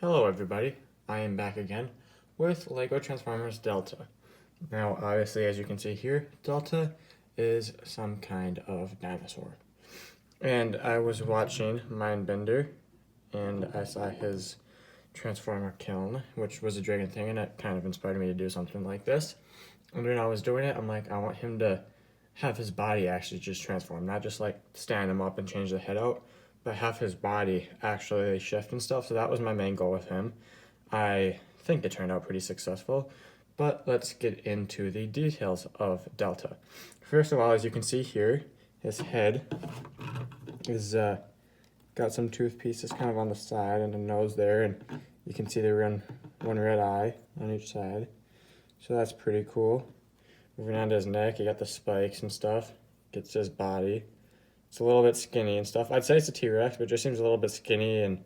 Hello everybody, I am back again with LEGO Transformers Delta. Now obviously as you can see here, Delta is some kind of dinosaur. And I was watching Mindbender and I saw his Transformer kiln, which was a dragon thing, and it kind of inspired me to do something like this. And when I was doing it, I'm like, I want him to have his body actually just transform, not just like stand him up and change the head out, but have his body actually shift and stuff. So that was my main goal with him. I think it turned out pretty successful, but let's get into the details of Delta. First of all, as you can see here, his head is got some tooth pieces kind of on the side and a nose there, and you can see the one red eye on each side. So that's pretty cool. Moving on to his neck, you got the spikes and stuff. Gets his body. It's a little bit skinny and stuff. I'd say it's a T-Rex, but it just seems a little bit skinny and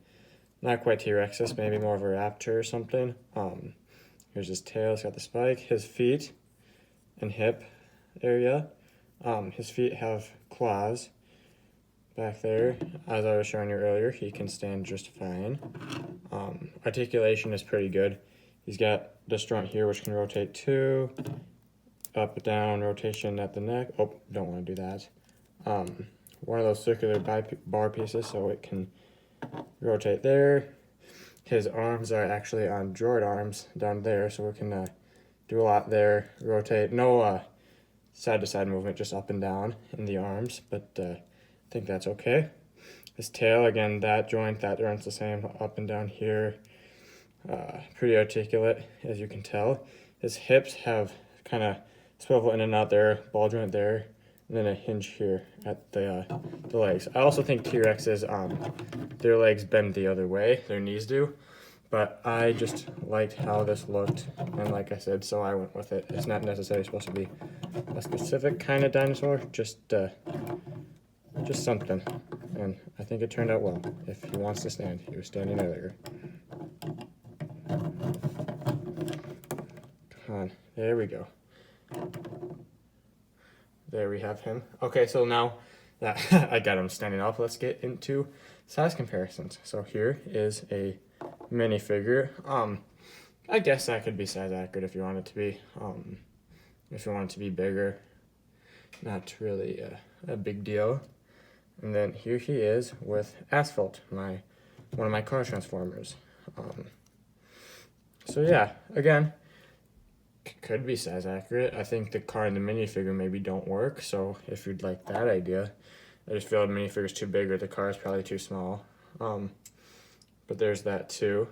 not quite T-Rexes, maybe more of a raptor or something. Here's his tail, it's got the spike. His feet and hip area. His feet have claws back there. As I was showing you earlier, he can stand just fine. Articulation is pretty good. He's got this joint here which can rotate too. Up, down, rotation at the neck. Oh, don't want to do that. One of those circular bar pieces so it can rotate there. His arms are actually on droid arms down there, so we can do a lot there. Rotate, no side-to-side movement, just up and down in the arms, but I think that's okay. His tail, again, that joint's the same, up and down here. Pretty articulate, as you can tell. His hips have kind of swivel in and out there, ball joint there, and then a hinge here at the legs. I also think T-Rexes, their legs bend the other way, their knees do, but I just liked how this looked, and like I said, so I went with it. It's not necessarily supposed to be a specific kind of dinosaur, just something, and I think it turned out well. If he wants to stand, he was standing earlier. Come on, there we go. There we have him. Okay, so now that I got him standing up, let's get into size comparisons. So here is a minifigure. I guess that could be size accurate if you want it to be. If you want it to be bigger, not really a big deal. And then here he is with Asphalt, one of my car transformers. So yeah, again, could be size accurate. I think the car and the minifigure maybe don't work, so if you'd like that idea, I just feel the minifigure's too big or the car is probably too small. But there's that too.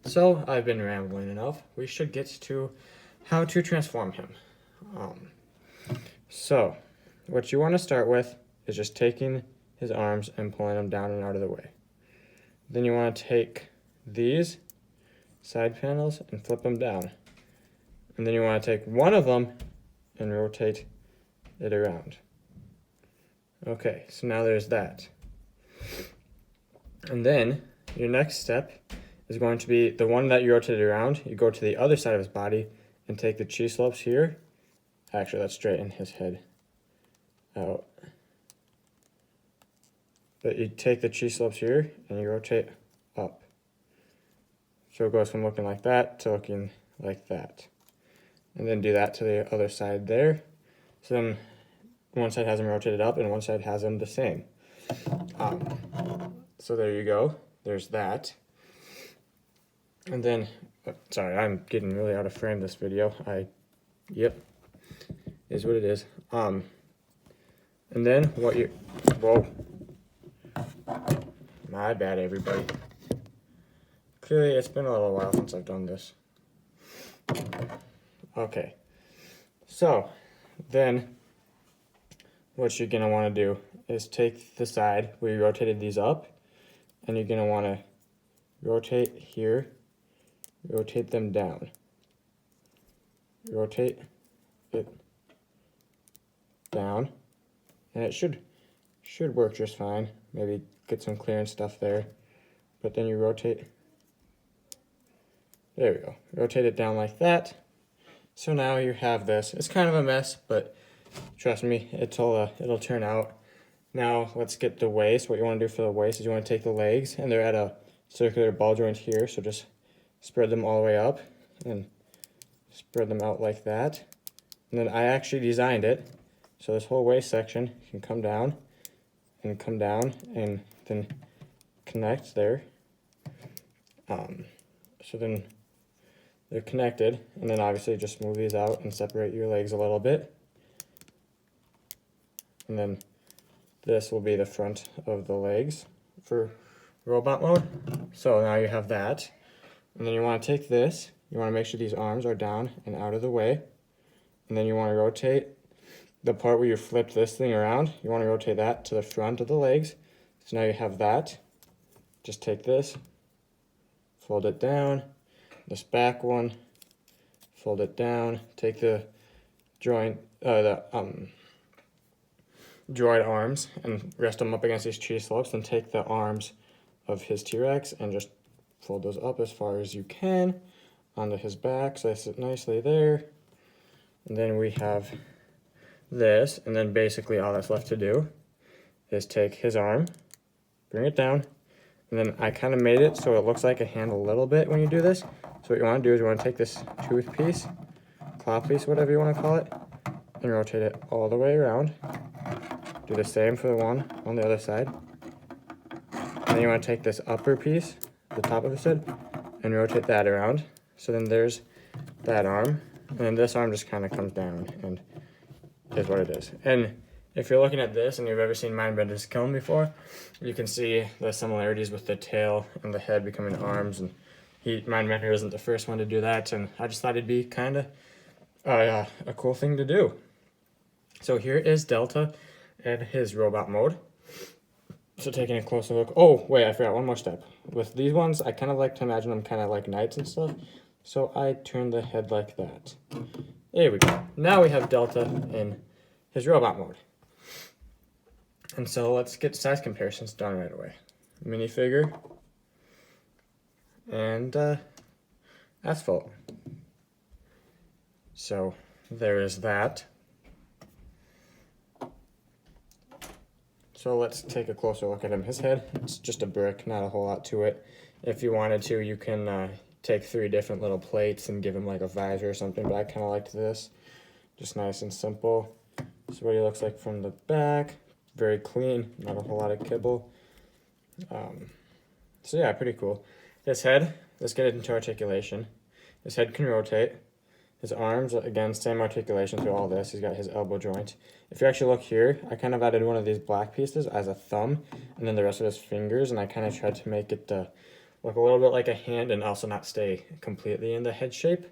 So I've been rambling enough. We should get to how to transform him. So what you want to start with is just taking his arms and pulling them down and out of the way. Then you want to take these side panels and flip them down. And then you want to take one of them and rotate it around. Okay, so now there's that. And then your next step is going to be the one that you rotated around. You go to the other side of his body and take the Chi-slopes here. Actually, let's straighten his head out. But you take the Chi-slopes here and you rotate up. So it goes from looking like that to looking like that. And then do that to the other side there. So then one side has them rotated up and one side has them the same. So there you go. There's that. And then, sorry, I'm getting really out of frame this video. Yep, is what it is. And then whoa. My bad, everybody. Clearly, it's been a little while since I've done this. Okay, so then what you're gonna want to do is take the side where you rotated these up, and you're gonna want to rotate here, rotate them down, rotate it down, and it should work just fine. Maybe get some clearance stuff there, but then you rotate. There we go. Rotate it down like that. So now you have this. It's kind of a mess, but trust me, it'll turn out. Now let's get the waist. What you want to do for the waist is you want to take the legs, and they're at a circular ball joint here, so just spread them all the way up and spread them out like that. And then I actually designed it so this whole waist section can come down and then connect there. So then they're connected, and then obviously just move these out and separate your legs a little bit. And then this will be the front of the legs for robot mode. So now you have that. And then you want to take this, you want to make sure these arms are down and out of the way. And then you want to rotate the part where you flipped this thing around, you want to rotate that to the front of the legs. So now you have that. Just take this, fold it down, this back one, fold it down, take the droid arms and rest them up against these tree slopes, and take the arms of his T-Rex and just fold those up as far as you can onto his back so they sit nicely there. And then we have this, and then basically all that's left to do is take his arm, bring it down, and then I kind of made it so it looks like a hand a little bit when you do this. So what you want to do is you want to take this tooth piece, claw piece, whatever you want to call it, and rotate it all the way around. Do the same for the one on the other side. And then you want to take this upper piece, the top of his head, and rotate that around. So then there's that arm, and then this arm just kind of comes down and is what it is. And if you're looking at this and you've ever seen Mindbender's kiln before, you can see the similarities with the tail and the head becoming arms. And Mindbender isn't the first one to do that, and I just thought it'd be kind of a cool thing to do. So here is Delta and his robot mode. So taking a closer look. Oh, wait, I forgot one more step. With these ones, I kind of like to imagine them kind of like knights and stuff. So I turn the head like that. There we go. Now we have Delta in his robot mode. And so let's get size comparisons done right away. Minifigure and asphalt. So there is that. So let's take a closer look at him. His head, it's just a brick, not a whole lot to it. If you wanted to, you can take 3 different little plates and give him like a visor or something, but I kind of liked this. Just nice and simple. This is what he looks like from the back. Very clean, not a whole lot of kibble. So yeah, pretty cool. His head, let's get it into articulation. His head can rotate. His arms, again, same articulation through all this. He's got his elbow joint. If you actually look here, I kind of added one of these black pieces as a thumb, and then the rest of his fingers, and I kind of tried to make it look a little bit like a hand and also not stay completely in the head shape.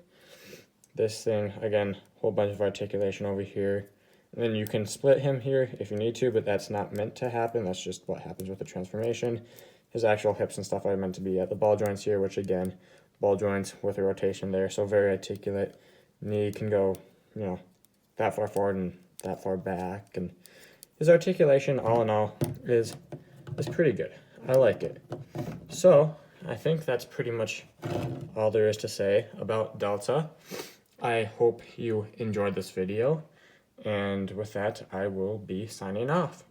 This thing, again, whole bunch of articulation over here. And then you can split him here if you need to, but that's not meant to happen. That's just what happens with the transformation. His actual hips and stuff are meant to be at the ball joints here, which again, ball joints with a rotation there, so very articulate. Knee can go, that far forward and that far back. And his articulation, all in all, is pretty good. I like it. So I think that's pretty much all there is to say about Delta. I hope you enjoyed this video. And with that, I will be signing off.